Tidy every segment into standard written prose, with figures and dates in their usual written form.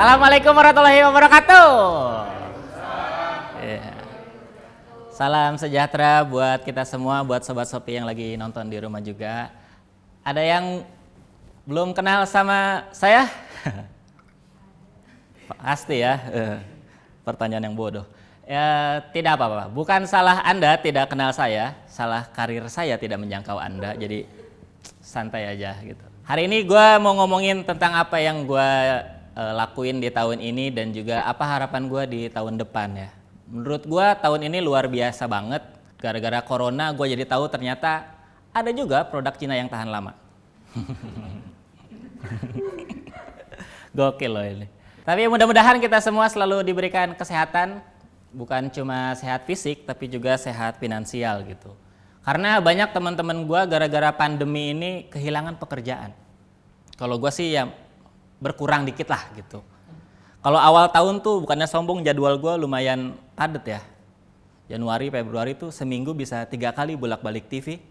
Assalamualaikum warahmatullahi wabarakatuh. Ya. Salam sejahtera buat kita semua, buat Sobat Sopi yang lagi nonton di rumah juga. Ada yang belum kenal sama saya? Pasti ya, pertanyaan yang bodoh. Ya, tidak apa-apa, bukan salah Anda tidak kenal saya, salah karir saya tidak menjangkau Anda, jadi santai aja gitu. Hari ini gue mau ngomongin tentang apa yang gue lakuin di tahun ini dan juga apa harapan gue di tahun depan ya. Menurut gue tahun ini luar biasa banget. Gara-gara corona gue jadi tahu ternyata ada juga produk Cina yang tahan lama. Gokil loh ini. Tapi mudah-mudahan kita semua selalu diberikan kesehatan. Bukan cuma sehat fisik tapi juga sehat finansial gitu. Karena banyak teman-teman gue gara-gara pandemi ini kehilangan pekerjaan. Kalau gue sih ya berkurang dikit lah gitu. Kalau awal tahun tuh bukannya sombong, jadwal gue lumayan padat ya. Januari, Februari tuh seminggu bisa 3 kali bolak-balik TV.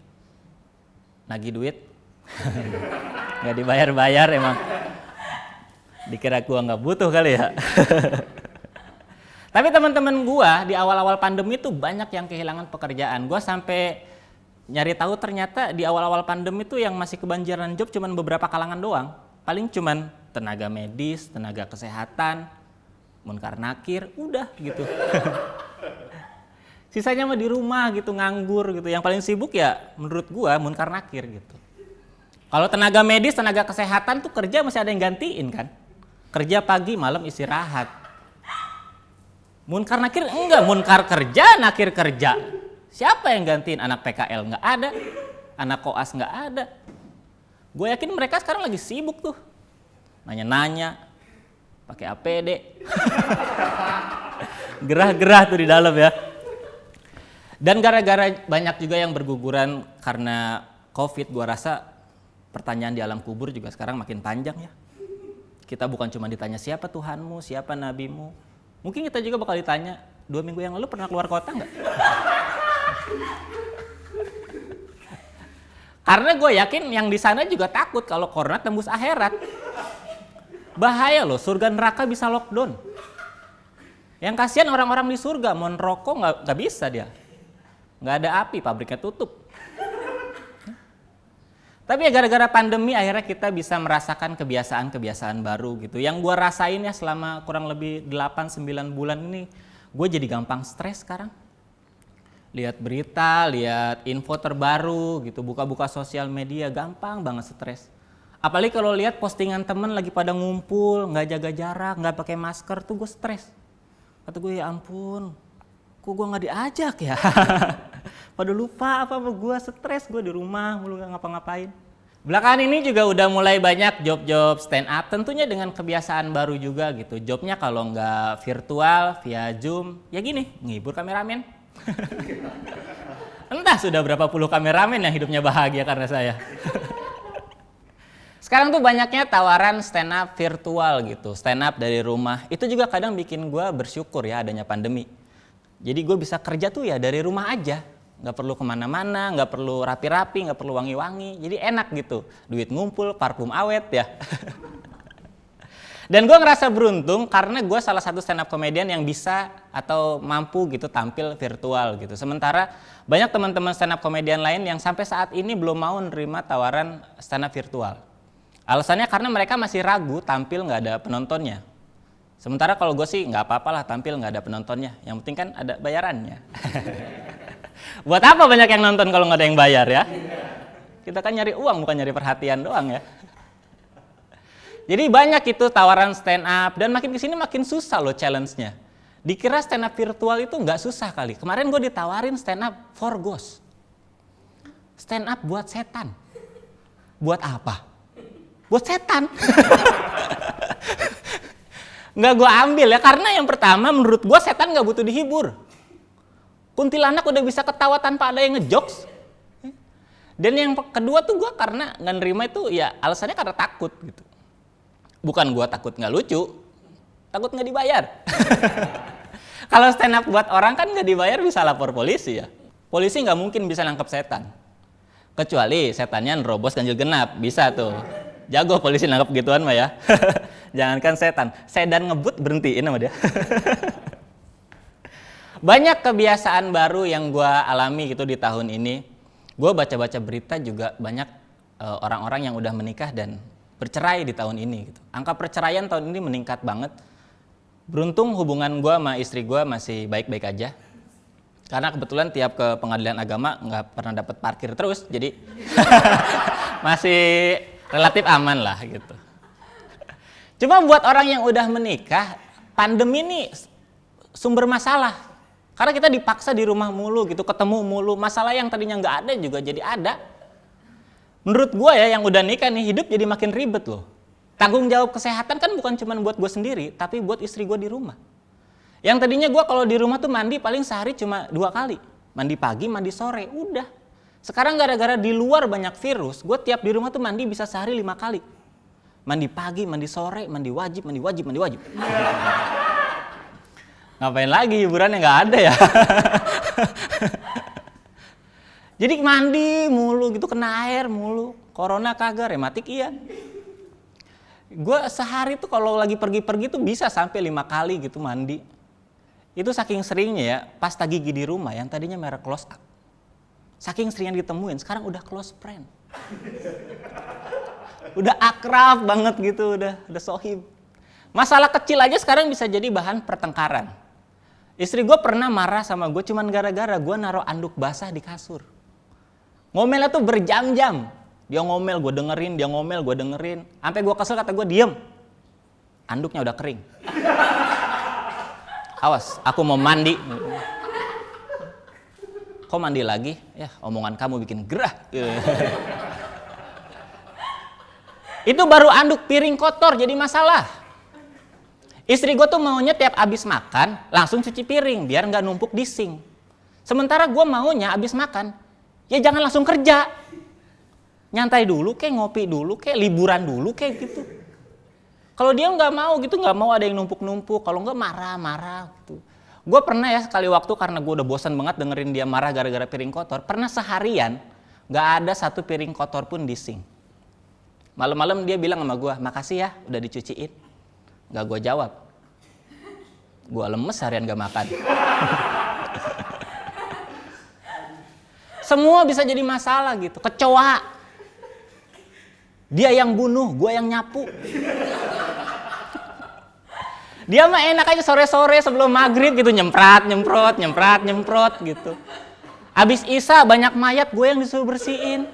Nagih duit. Nggak dibayar-bayar emang. Dikira gue nggak butuh kali ya. Tapi teman-teman gue di awal-awal pandemi tuh banyak yang kehilangan pekerjaan. Gue sampai nyari tahu ternyata di awal-awal pandemi tuh yang masih kebanjiran job cuman beberapa kalangan doang. Paling cuman tenaga medis, tenaga kesehatan, munkar nakir, udah gitu. Sisanya mah di rumah gitu, nganggur gitu. Yang paling sibuk ya menurut gua munkar nakir gitu. Kalau tenaga medis, tenaga kesehatan tuh kerja masih ada yang gantiin kan. Kerja pagi, malam istirahat. Munkar nakir enggak, munkar kerja, nakir kerja. Siapa yang gantiin? Anak PKL nggak ada, anak koas nggak ada. Gue yakin mereka sekarang lagi sibuk tuh, nanya-nanya, pakai APD, gerah-gerah tuh di dalam ya. Dan gara-gara banyak juga yang berguguran karena COVID, gue rasa pertanyaan di alam kubur juga sekarang makin panjang ya. Kita bukan cuma ditanya siapa Tuhanmu, siapa nabimu, mungkin kita juga bakal ditanya 2 minggu yang lalu pernah keluar kota nggak? Karena gue yakin yang di sana juga takut kalau corona tembus akhirat. Bahaya loh, surga neraka bisa lockdown. Yang kasihan orang-orang di surga, mau ngerokok nggak bisa dia. Nggak ada api, pabriknya tutup. Tapi ya gara-gara pandemi akhirnya kita bisa merasakan kebiasaan-kebiasaan baru gitu. Yang gue rasain ya selama kurang lebih 8-9 bulan ini, gue jadi gampang stres sekarang. Lihat berita, lihat info terbaru gitu, buka-buka sosial media, gampang banget stres. Apalagi kalau lihat postingan temen lagi pada ngumpul, nggak jaga jarak, nggak pakai masker, tuh gue stres. Kata gue ya ampun, kok gue nggak diajak ya? Pada lupa apa gue stres, gue di rumah mulu nggak ngapa-ngapain. Belakangan ini juga udah mulai banyak job-job stand up, tentunya dengan kebiasaan baru juga gitu. Jobnya kalau nggak virtual, via Zoom, ya gini, ngibur kameramen. Entah sudah berapa puluh kameramen yang hidupnya bahagia karena saya. Sekarang tuh banyaknya tawaran stand up virtual gitu, stand up dari rumah. Itu juga kadang bikin gue bersyukur ya adanya pandemi. Jadi gue bisa kerja tuh ya dari rumah aja. Nggak perlu kemana-mana, nggak perlu rapi-rapi, nggak perlu wangi-wangi. Jadi enak gitu, duit ngumpul, parfum awet ya. Dan gue ngerasa beruntung karena gue salah satu stand up comedian yang bisa atau mampu gitu tampil virtual gitu. Sementara banyak teman-teman stand up comedian lain yang sampai saat ini belum mau nerima tawaran stand up virtual. Alasannya karena mereka masih ragu tampil nggak ada penontonnya. Sementara kalau gue sih nggak apa-apa lah tampil nggak ada penontonnya. Yang penting kan ada bayarannya. Buat apa banyak yang nonton kalau nggak ada yang bayar ya? Kita kan nyari uang bukan nyari perhatian doang ya. Jadi banyak itu tawaran stand up dan makin kesini makin susah loh challenge-nya. Dikira stand up virtual itu nggak susah kali. Kemarin gue ditawarin stand up for ghost. Stand up buat setan. Buat apa? Buat setan. Nggak gue ambil ya karena yang pertama menurut gue setan nggak butuh dihibur. Kuntilanak udah bisa ketawa tanpa ada yang ngejokes. Dan yang kedua tuh gue karena nggak nerima itu ya alasannya karena takut gitu. Bukan gue takut nggak lucu, takut nggak dibayar. Kalau stand up buat orang kan nggak dibayar bisa lapor polisi ya. Polisi nggak mungkin bisa nangkep setan. Kecuali setannya nerobos ganjil genap, bisa tuh. Jago polisi nangkep gituan mah ya. Jangankan sedan ngebut berhentiin sama dia. Banyak kebiasaan baru yang gue alami gitu di tahun ini. Gue baca-baca berita juga banyak orang-orang yang udah menikah dan bercerai di tahun ini gitu. Angka perceraian tahun ini meningkat banget. Beruntung hubungan gue sama istri gue masih baik-baik aja. Karena kebetulan tiap ke pengadilan agama nggak pernah dapat parkir terus, jadi masih relatif aman lah gitu. Cuma buat orang yang udah menikah, pandemi ini sumber masalah. Karena kita dipaksa di rumah mulu gitu, ketemu mulu, masalah yang tadinya nggak ada juga jadi ada. Menurut gue ya yang udah nikah nih, hidup jadi makin ribet loh. Tanggung jawab kesehatan kan bukan cuma buat gue sendiri, tapi buat istri gue di rumah. Yang tadinya gue kalau di rumah tuh mandi paling sehari cuma 2 kali. Mandi pagi, mandi sore, udah. Sekarang gara-gara di luar banyak virus, gue tiap di rumah tuh mandi bisa sehari 5 kali. Mandi pagi, mandi sore, mandi wajib. Ngapain lagi hiburannya nggak ada ya. Jadi mandi mulu gitu, kena air mulu. Corona kagak, rematik iya. Gue sehari tuh kalau lagi pergi-pergi tuh bisa sampai 5 kali gitu mandi. Itu saking seringnya ya, pasta gigi di rumah yang tadinya merek Close Up. Saking seringnya ditemuin, sekarang udah close friend. Udah akrab banget gitu, udah sohib. Masalah kecil aja sekarang bisa jadi bahan pertengkaran. Istri gue pernah marah sama gue cuman gara-gara gue naruh anduk basah di kasur. Ngomelnya tuh berjam-jam. Dia ngomel, gue dengerin, dia ngomel, gue dengerin. Sampai gue kesel, kata gue, diem. Anduknya udah kering. Awas, aku mau mandi. Kok mandi lagi? Ya, omongan kamu bikin gerah. Itu baru anduk, piring kotor jadi masalah. Istri gue tuh maunya tiap abis makan, langsung cuci piring, biar nggak numpuk di sink. Sementara gue maunya abis makan, ya jangan langsung kerja. Nyantai dulu, kayak ngopi dulu, kayak liburan dulu, kayak gitu. Kalau dia nggak mau gitu, nggak mau ada yang numpuk-numpuk. Kalau nggak marah-marah gitu. Gue pernah ya sekali waktu karena gue udah bosan banget dengerin dia marah gara-gara piring kotor. Pernah seharian nggak ada satu piring kotor pun di sink. Malam-malam dia bilang sama gue, makasih ya udah dicuciin. Nggak gue jawab. Gue lemes seharian nggak makan. Semua bisa jadi masalah gitu. Kecoa. Dia yang bunuh, gue yang nyapu. Dia mah enak aja sore-sore sebelum maghrib gitu nyemprot gitu. Abis Isya banyak mayat, gue yang disuruh bersihin.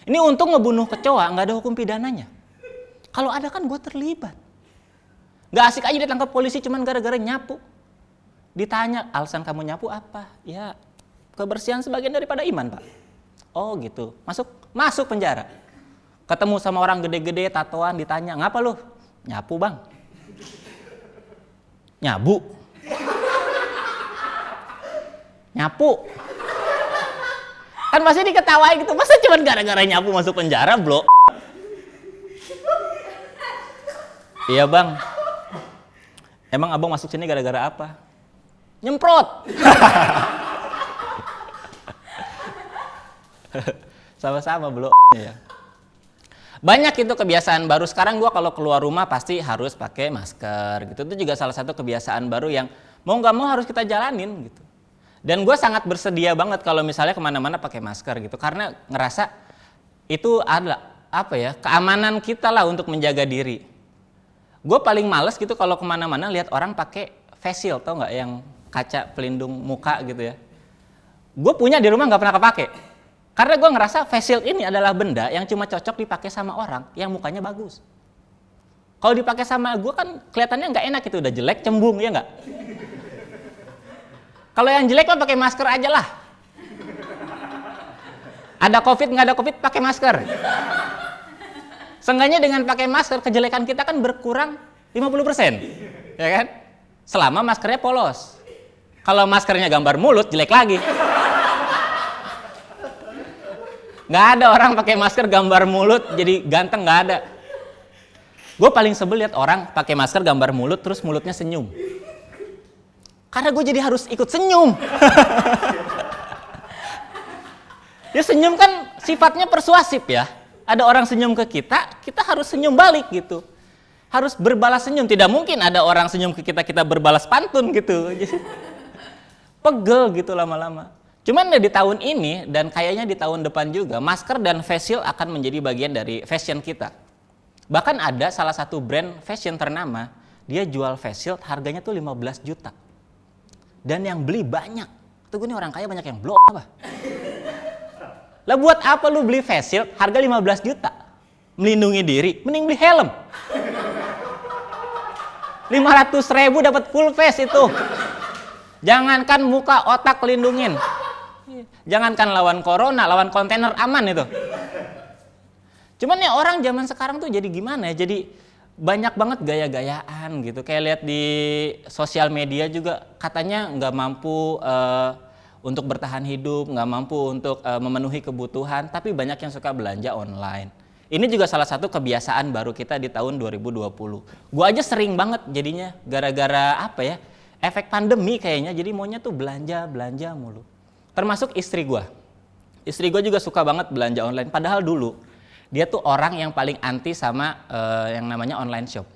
Ini untung ngebunuh kecoa nggak ada hukum pidananya. Kalau ada kan gue terlibat. Nggak asik aja ditangkap polisi cuman gara-gara nyapu. Ditanya alasan kamu nyapu apa? Ya kebersihan sebagian daripada iman pak. Oh gitu, masuk penjara. Ketemu sama orang gede-gede tatoan ditanya ngapa lu? Nyapu bang. Nyapu. Kan pasti diketawain gitu. Masa cuma gara-gara nyapu masuk penjara, bro? Iya bang. Emang abang masuk sini gara-gara apa? Nyemprot. Sama-sama, bro. Ya. Banyak itu kebiasaan baru. Sekarang gue kalau keluar rumah pasti harus pakai masker gitu. Itu juga salah satu kebiasaan baru yang mau nggak mau harus kita jalanin gitu. Dan gue sangat bersedia banget kalau misalnya kemana-mana pakai masker gitu. Karena ngerasa itu adalah keamanan kita lah untuk menjaga diri. Gue paling males gitu kalau kemana-mana lihat orang pakai face shield, tau nggak yang kaca pelindung muka gitu ya. Gue punya di rumah nggak pernah kepake. Karena gue ngerasa face shield ini adalah benda yang cuma cocok dipakai sama orang yang mukanya bagus. Kalau dipakai sama gue kan kelihatannya nggak enak, itu udah jelek, cembung, ya nggak? Kalau yang jelek mah pakai masker aja lah. Ada covid nggak ada covid pakai masker. Seenggaknya dengan pakai masker kejelekan kita kan berkurang 50%, ya kan? Selama maskernya polos. Kalau maskernya gambar mulut jelek lagi. Nggak ada orang pakai masker gambar mulut jadi ganteng, nggak ada. Gue paling sebel lihat orang pakai masker gambar mulut terus mulutnya senyum. Karena gue jadi harus ikut senyum. Ya senyum kan sifatnya persuasif ya. Ada orang senyum ke kita, kita harus senyum balik gitu. harus berbalas senyum. Tidak mungkin ada orang senyum ke kita, kita berbalas pantun gitu. Pegel gitu lama-lama. Cuman di tahun ini dan kayaknya di tahun depan juga, masker dan face shield akan menjadi bagian dari fashion kita. Bahkan ada salah satu brand fashion ternama, dia jual face shield harganya tuh 15 juta. Dan yang beli banyak. Tuh gue nih orang kaya banyak yang blok apa? Lah buat apa lu beli face shield harga 15 juta? Melindungi diri, mending beli helm. 500.000 dapat full face itu. Jangankan muka, otak lindungin. Jangankan lawan corona, lawan kontainer aman itu. Cuman ya orang zaman sekarang tuh jadi gimana ya? Jadi banyak banget gaya-gayaan gitu. Kayak lihat di sosial media juga katanya nggak mampu untuk bertahan hidup, nggak mampu untuk memenuhi kebutuhan, tapi banyak yang suka belanja online. Ini juga salah satu kebiasaan baru kita di tahun 2020. Gua aja sering banget jadinya gara-gara apa ya? Efek pandemi kayaknya, jadi maunya tuh belanja mulu. Termasuk istri gua. Istri gua juga suka banget belanja online. Padahal dulu dia tuh orang yang paling anti sama yang namanya online shop.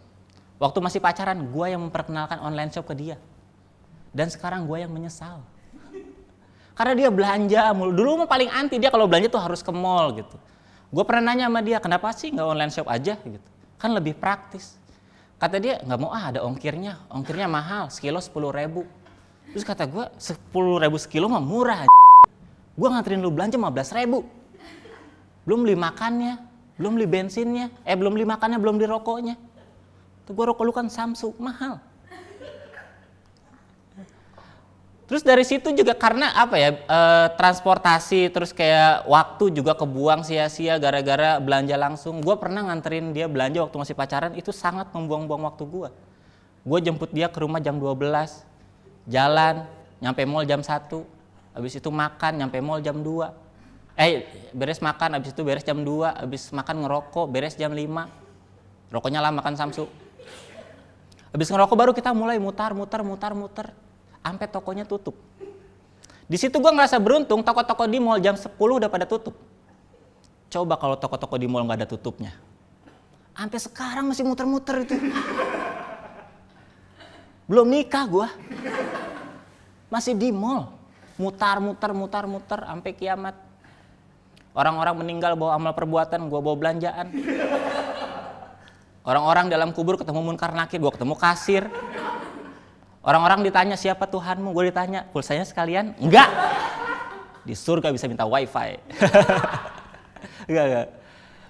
Waktu masih pacaran, gua yang memperkenalkan online shop ke dia. Dan sekarang gua yang menyesal. Karena dia belanja mulu. Dulu mah paling anti, dia kalau belanja tuh harus ke mall gitu. Gue pernah nanya sama dia, kenapa sih nggak online shop aja gitu? Kan lebih praktis. Kata dia, nggak mau ada ongkirnya mahal, sekilo 10.000. Terus kata gue, 10.000 sekilo mah murah. Gue nganterin lu belanja 15.000. Belum beli makannya, belum beli bensinnya, belum beli makannya, belum beli rokoknya. Tuh gue rokok lu kan Samsung, mahal. Terus dari situ juga karena apa ya, transportasi terus kayak waktu juga kebuang sia-sia gara-gara belanja langsung. Gue pernah nganterin dia belanja waktu masih pacaran, itu sangat membuang-buang waktu gue. Gue jemput dia ke rumah jam 12, jalan, nyampe mall jam 1, habis itu makan, nyampe mall jam 2. Beres makan, habis itu beres jam 2, habis makan ngerokok, beres jam 5. Rokoknya lama kan Samsu. Habis ngerokok baru kita mulai mutar. Sampai tokonya tutup. Di situ gue ngerasa beruntung, toko-toko di mall jam 10 udah pada tutup. Coba kalau toko-toko di mall nggak ada tutupnya. Sampai sekarang masih muter-muter itu. Belum nikah gue. Masih di mall. Mutar, sampai kiamat. Orang-orang meninggal bawa amal perbuatan, gue bawa belanjaan. Orang-orang dalam kubur ketemu munkar nakir, gue ketemu kasir. Orang-orang ditanya siapa Tuhanmu, gue ditanya pulsanya sekalian, enggak. Di surga bisa minta wifi. Enggak.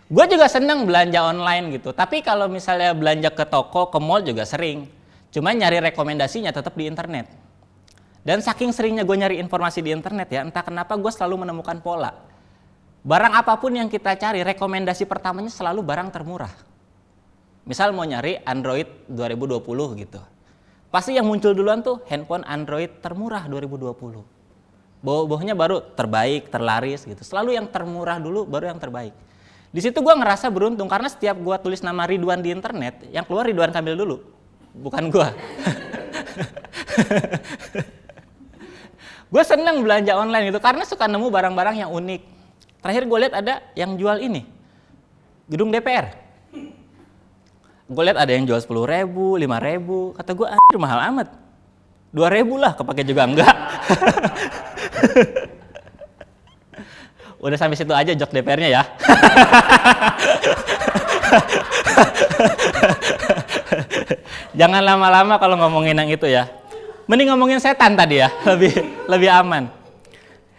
Gue juga seneng belanja online gitu, tapi kalau misalnya belanja ke toko, ke mall juga sering. Cuma nyari rekomendasinya tetap di internet. Dan saking seringnya gue nyari informasi di internet ya, entah kenapa gue selalu menemukan pola. Barang apapun yang kita cari, rekomendasi pertamanya selalu barang termurah. Misal mau nyari Android 2020 gitu. Pasti yang muncul duluan tuh handphone Android termurah 2020. Bawah-bawahnya baru terbaik, terlaris gitu. Selalu yang termurah dulu baru yang terbaik. Di situ gue ngerasa beruntung karena setiap gue tulis nama Ridwan di internet, yang keluar Ridwan Kamil dulu, bukan gue. Gue seneng belanja online gitu karena suka nemu barang-barang yang unik. Terakhir gue lihat ada yang jual ini, gedung DPR. Gue lihat ada yang jual 10.000, 5.000. Kata gue, anjir mahal amat. 2.000 lah, kepake juga enggak. Udah sampai situ aja jok DPR-nya ya. Jangan lama-lama kalau ngomongin yang itu ya. Mending ngomongin setan tadi ya, lebih aman.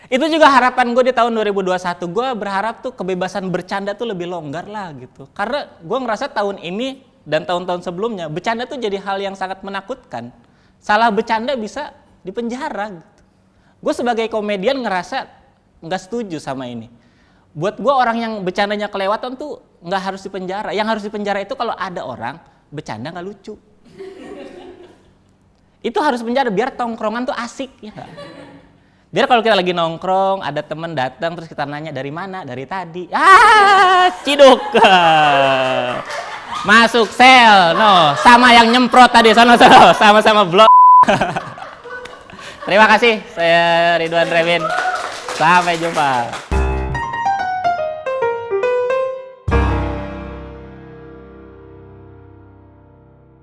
Itu juga harapan gue di tahun 2021. Gue berharap tuh kebebasan bercanda tuh lebih longgar lah gitu. Karena gue ngerasa tahun ini dan tahun-tahun sebelumnya, bercanda tuh jadi hal yang sangat menakutkan. Salah bercanda bisa dipenjara gitu. Gue sebagai komedian ngerasa nggak setuju sama ini. Buat gue orang yang bercandanya kelewatan tuh nggak harus dipenjara. Yang harus dipenjara itu kalau ada orang bercanda nggak lucu. Itu harus penjara biar tongkrongan tuh asik ya gak? Biar kalau kita lagi nongkrong ada temen datang terus kita nanya dari mana, dari tadi, ciduk. Masuk sel, sama yang nyemprot tadi, sama-sama blok. Terima kasih, saya Ridwan Revin. Sampai jumpa.